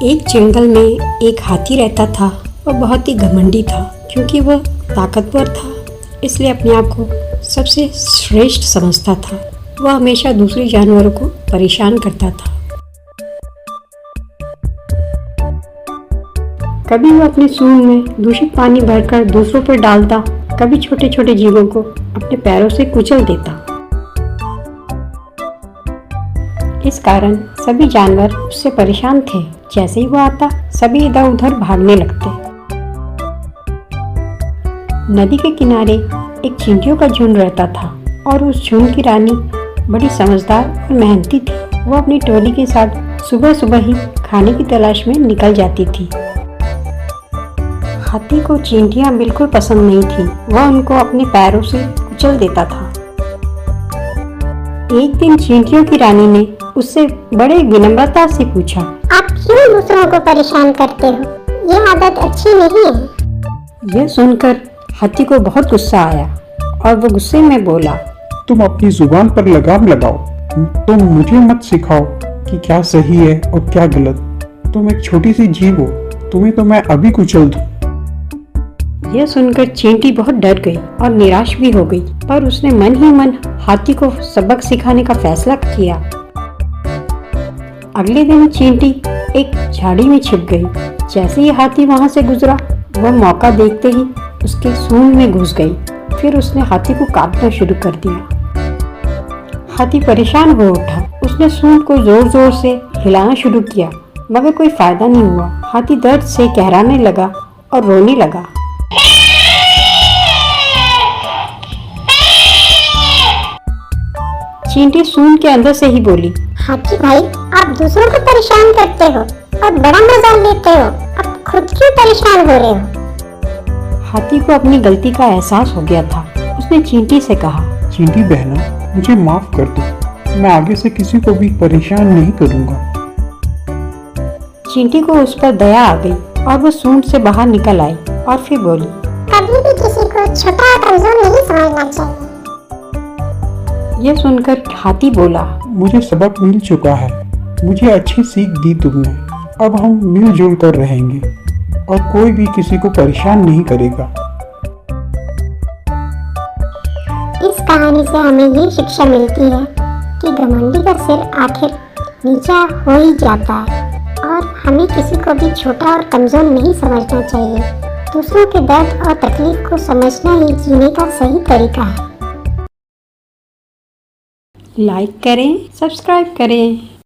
एक जंगल में एक हाथी रहता था। वह बहुत ही घमंडी था क्योंकि वह ताकतवर था, इसलिए अपने आप को सबसे श्रेष्ठ समझता था। वह हमेशा दूसरे जानवरों को परेशान करता था। कभी वह अपने सूंड में दूषित पानी भरकर दूसरों पर डालता, कभी छोटे छोटे जीवों को अपने पैरों से कुचल देता। इस कारण सभी जानवर उससे परेशान थे। जैसे ही वो आता, सभी इधर उधर भागने लगते। नदी के किनारे एक चींटियों का झुंड रहता था और उस झुंड की रानी बड़ी समझदार और मेहनती थी। वो अपनी टोली के साथ सुबह सुबह ही खाने की तलाश में निकल जाती थी। हाथी को चींटियां बिल्कुल पसंद नहीं थी। वह उनको अपने पैरों से कुचल देता था। एक दिन चींटियों की रानी ने उससे बड़े विनम्रता से पूछा, आप क्यों दूसरों को परेशान करते हो? ये आदत अच्छी नहीं है। यह सुनकर हाथी को बहुत गुस्सा आया और वो गुस्से में बोला, तुम अपनी जुबान पर लगाम लगाओ। तुम मुझे मत सिखाओ कि क्या सही है और क्या गलत। तुम एक छोटी सी जीव हो, तुम्हें तो मैं अभी कुचल दूं। यह सुनकर चींटी बहुत डर गई और निराश भी हो गई, पर उसने मन ही मन हाथी को सबक सिखाने का फैसला किया। अगले दिन चींटी एक झाड़ी में छिप गई। जैसे ही हाथी वहां से गुजरा, वह मौका देखते ही उसके सूंड में घुस गई। फिर उसने हाथी को काटना शुरू कर दिया। हाथी परेशान हो उठा। उसने सूंड को जोर जोर से हिलाना शुरू किया, मगर कोई फायदा नहीं हुआ। हाथी दर्द से कहराने लगा और रोने लगा। चींटी सूंड के अंदर से ही बोली, हाथी भाई, आप दूसरों को परेशान करते हो और बड़ा मजा लेते हो। अब खुद क्यों परेशान हो रहे हो? हाथी को अपनी गलती का एहसास हो गया था। उसने चींटी से कहा, चींटी बहना, मुझे माफ कर दो। मैं आगे से किसी को भी परेशान नहीं करूंगा। चींटी को उस पर दया आ गई और वो सूंड से बाहर निकल आई और फिर बोली, कभी भी किसी को छोटा और कमजोर नहीं समझना चाहिए। यह सुनकर हाथी बोला, मुझे सबक मिल चुका है। मुझे अच्छी सीख दी तुमने। अब हम मिलजुल कर रहेंगे और कोई भी किसी को परेशान नहीं करेगा। इस कहानी से हमें ये शिक्षा मिलती है कि घमंडी का सिर आखिर नीचा हो ही जाता है और हमें किसी को भी छोटा और कमजोर नहीं समझना चाहिए। दूसरों के दर्द और तकलीफ को समझना ही जीने का सही तरीका है। लाइक करें, सब्सक्राइब करें।